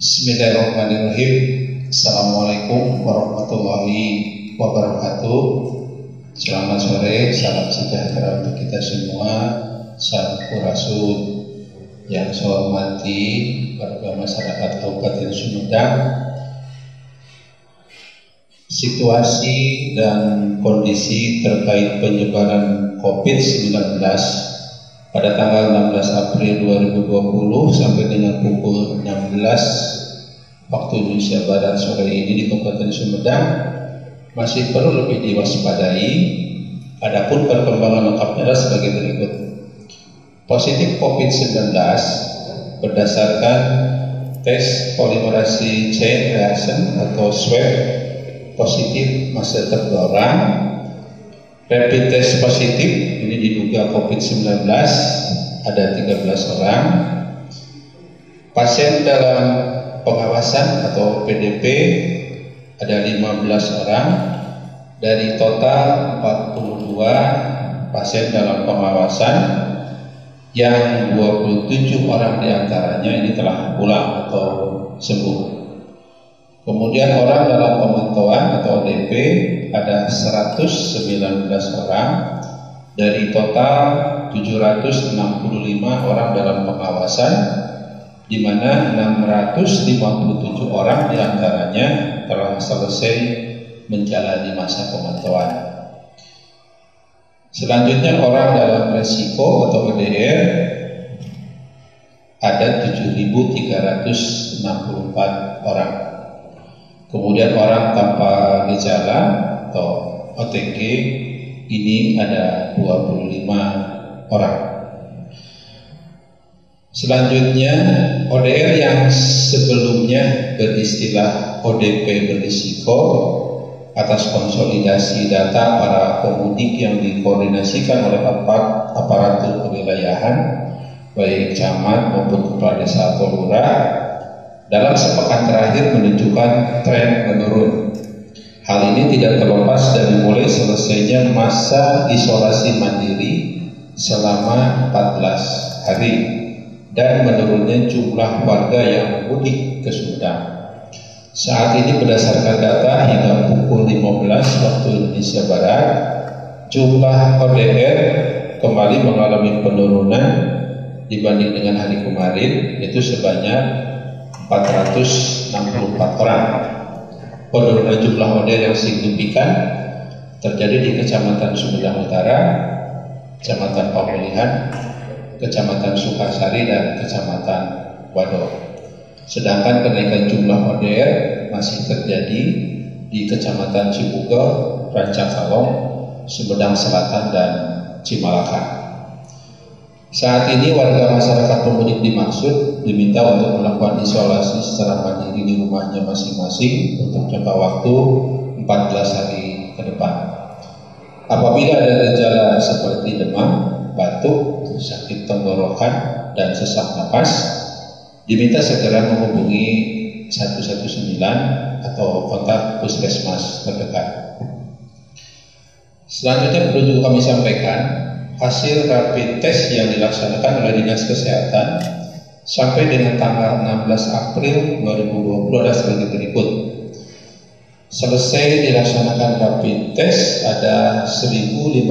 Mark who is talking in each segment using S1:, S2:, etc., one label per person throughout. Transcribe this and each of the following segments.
S1: Bismillahirrahmanirrahim. Assalamualaikum warahmatullahi wabarakatuh. Selamat sore, salam sejahtera untuk kita semua. Sampurasun. Yang saya hormati warga masyarakat Kabupaten Sumedang. Situasi dan kondisi terkait penyebaran COVID-19 pada tanggal 16 April 2020 sampai dengan pukul 16 waktu Indonesia Barat sore ini di Kabupaten Sumedang masih perlu lebih diwaspadai. Adapun perkembangan lengkapnya adalah sebagai berikut. Positif COVID-19 berdasarkan tes polimerase chain reaction atau swab positif masih terdorong. Rapid test positif ini diduga COVID-19 ada 13 orang. Pasien dalam pengawasan atau PDP ada 15 orang. Dari total 42 pasien dalam pengawasan, yang 27 orang diantaranya ini telah pulang atau sembuh. Kemudian orang dalam pemantauan atau ODP ada 119 orang. Dari total 765 orang dalam pengawasan, di mana 657 orang diantaranya telah selesai menjalani masa pemantauan. Selanjutnya orang dalam resiko atau ODR ada 7.364 orang. Kemudian orang tanpa gejala atau OTG ini ada 25 orang. Selanjutnya ODR yang sebelumnya beristilah ODP berisiko atas konsolidasi data para pemudik yang dikoordinasikan oleh aparatur kewilayahan baik camat maupun kepala desa atau lurah dalam sepekan terakhir menunjukkan tren menurun. Hal ini tidak terlepas dari mulai selesainya masa isolasi mandiri selama 14 hari dan menurunnya jumlah warga yang mudik ke Sumedang. Saat ini berdasarkan data hingga pukul 15 waktu Indonesia Barat, jumlah ODR kembali mengalami penurunan dibanding dengan hari kemarin, yaitu sebanyak 464 orang. Penurunan jumlah ODR yang signifikan terjadi di Kecamatan Sumedang Utara, Kecamatan Pemulihan, Kecamatan Sukasari, dan Kecamatan Wado. Sedangkan kenaikan jumlah ODR masih terjadi di Kecamatan Cibugel, Rancakalong, Sumedang Selatan, dan Cimalaka. Saat ini warga masyarakat pemudik dimaksud diminta untuk melakukan isolasi secara mandiri di rumahnya masing-masing untuk jangka waktu 14 hari ke depan. Apabila ada gejala seperti demam, batuk, sakit tenggorokan, dan sesak napas, diminta segera menghubungi 119 atau kontak puskesmas terdekat. Selanjutnya perlu juga kami sampaikan hasil rapid test yang dilaksanakan oleh Dinas Kesehatan sampai dengan tanggal 16 April 2020 adalah sebagai berikut. Selesai dilaksanakan rapid test ada 1.589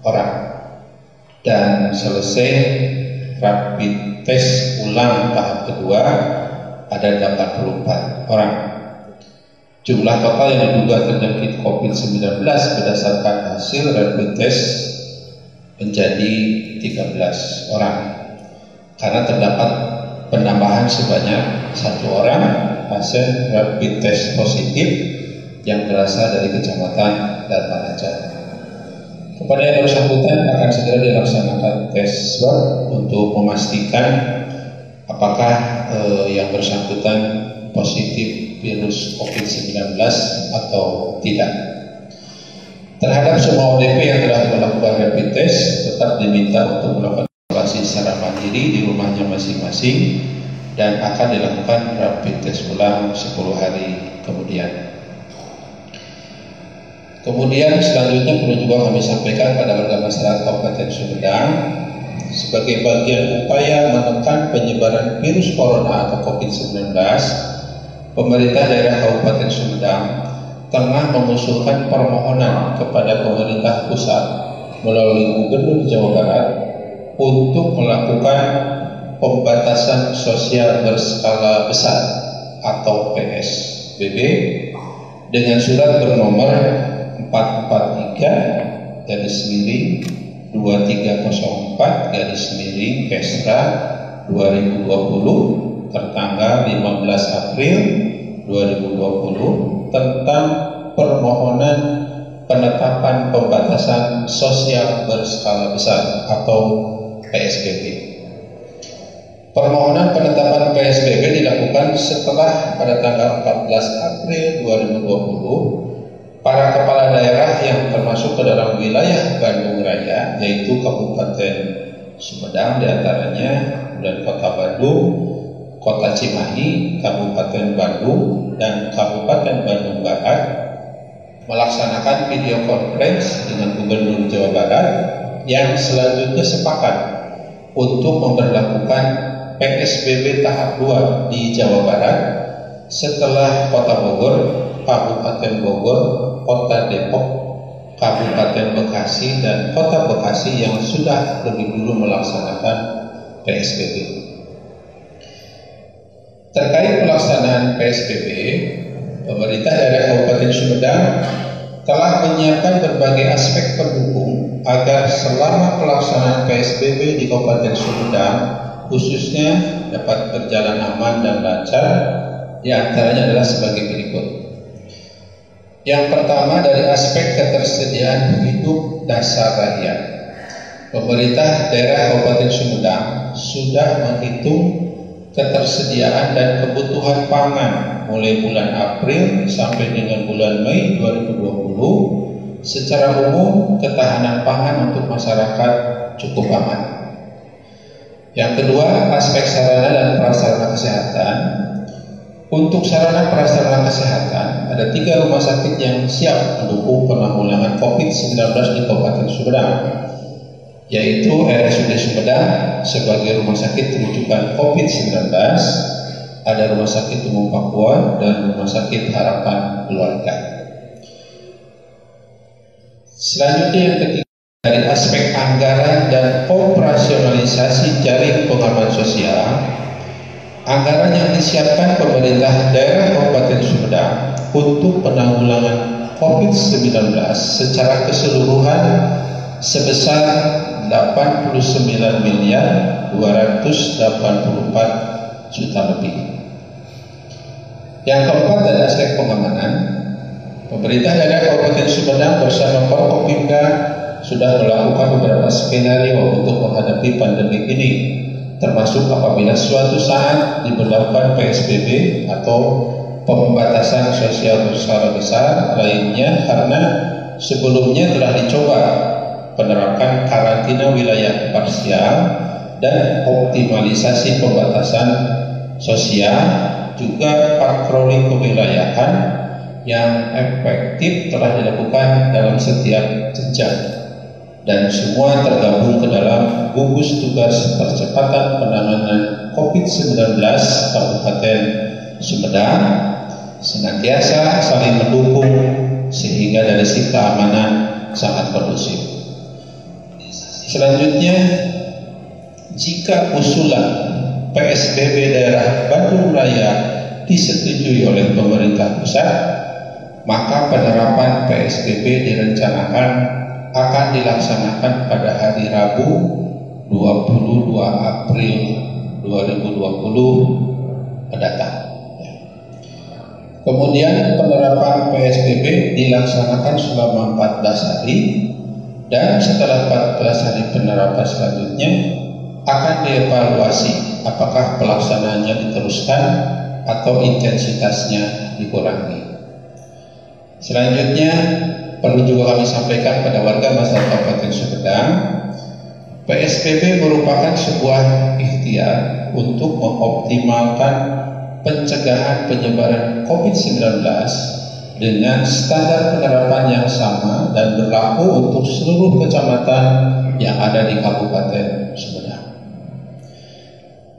S1: orang dan selesai rapid test ulang tahap kedua ada 84 orang. Jumlah total yang diduga terjangkit COVID-19 berdasarkan hasil rapid test menjadi 13 orang karena terdapat penambahan sebanyak 1 orang pasien rapid test positif yang berasal dari Kecamatan Dharmaraja. Kepada yang bersangkutan akan segera dilaksanakan tes swab untuk memastikan apakah yang bersangkutan positif virus COVID-19 atau tidak. Terhadap semua ODP yang telah melakukan rapid test tetap diminta untuk melakukan isolasi secara mandiri di rumahnya masing-masing dan akan dilakukan rapid test ulang 10 hari kemudian. Kemudian selanjutnya perlu juga kami sampaikan pada warga masyarakat Kabupaten Sumedang sebagai bagian upaya menekan penyebaran virus corona atau COVID-19, pemerintah daerah Kabupaten Sumedang tengah mengusulkan permohonan kepada pemerintah pusat melalui Gubernur Jawa Barat untuk melakukan pembatasan sosial berskala besar atau PSBB dengan surat bernomor 443/2304/Kesra 2020 tertanggal 15 April 2020 tentang permohonan penetapan pembatasan sosial berskala besar atau PSBB. Permohonan penetapan PSBB dilakukan setelah pada tanggal 14 April 2020 para kepala daerah yang termasuk ke dalam wilayah Bandung Raya, yaitu Kabupaten Sumedang diantaranya, dan Kota Bandung, Kota Cimahi, Kabupaten Bandung, dan Kabupaten Bandung Barat melaksanakan video conference dengan Gubernur Jawa Barat yang selanjutnya sepakat untuk memberlakukan PSBB tahap 2 di Jawa Barat setelah Kota Bogor, Kabupaten Bogor, Kota Depok, Kabupaten Bekasi, dan Kota Bekasi yang sudah lebih dulu melaksanakan PSBB. Terkait pelaksanaan PSBB, pemerintah daerah Kabupaten Sumedang telah menyiapkan berbagai aspek pendukung agar selama pelaksanaan PSBB di Kabupaten Sumedang khususnya dapat berjalan aman dan lancar. Di antaranya adalah sebagai berikut. Yang pertama, dari aspek ketersediaan hidup dasar rakyat. Pemerintah daerah Kabupaten Sumedang sudah menghitung ketersediaan dan kebutuhan pangan mulai bulan April sampai dengan bulan Mei 2020. Secara umum, ketahanan pangan untuk masyarakat cukup aman. Yang kedua, aspek sarana dan prasarana kesehatan. Untuk sarana prasarana kesehatan, ada 3 rumah sakit yang siap mendukung penanggulangan COVID-19 di Kabupaten Sumedang, yaitu RSUD Sumedang sebagai rumah sakit rujukan COVID-19, ada Rumah Sakit Umum Pakuan, dan Rumah Sakit Harapan Keluarga. Selanjutnya yang ketiga, dari aspek anggaran dan operasionalisasi jaring pengaman sosial, anggaran yang disiapkan pemerintah daerah Kabupaten Sumedang untuk penanggulangan COVID-19 secara keseluruhan sebesar 89.284 juta lebih. Yang keempat, dari aspek pengamanan, pemerintah daerah Kabupaten Sumedang bersama Forkopimda sudah melakukan beberapa skenario untuk menghadapi pandemi ini, termasuk apabila suatu saat diberlakukan PSBB atau pembatasan sosial berskala besar lainnya, karena sebelumnya telah dicoba penerapan karantina wilayah parsial dan optimalisasi pembatasan sosial, juga patroli kewilayahan yang efektif telah dilakukan dalam setiap jenjang, dan semua tergabung ke dalam gugus tugas percepatan penanganan COVID-19 Kabupaten Sumedang, senantiasa saling mendukung sehingga dari sisi keamanan sangat kondusif. Selanjutnya, jika usulan PSBB daerah Bandung Raya disetujui oleh pemerintah pusat, maka penerapan PSBB direncanakan akan dilaksanakan pada hari Rabu 22 April 2020 mendatang. Kemudian penerapan PSBB dilaksanakan selama 14 hari, dan setelah 14 hari penerapan selanjutnya akan dievaluasi apakah pelaksanaannya diteruskan atau intensitasnya dikurangi. Selanjutnya, perlu juga kami sampaikan pada warga masyarakat Kabupaten Sumedang, PSBB merupakan sebuah ikhtiar untuk mengoptimalkan pencegahan penyebaran COVID-19 dengan standar penerapan yang sama dan berlaku untuk seluruh kecamatan yang ada di Kabupaten Sumedang.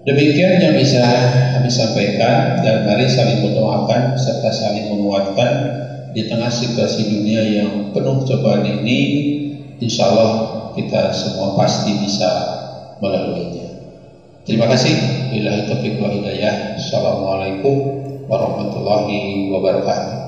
S1: Demikian yang bisa kami sampaikan, dan mari saling mendoakan serta saling menguatkan di tengah situasi dunia yang penuh cobaan ini. Insya Allah kita semua pasti bisa melaluinya. Terima kasih. Billahi taufiq wal hidayah. Assalamualaikum warahmatullahi wabarakatuh.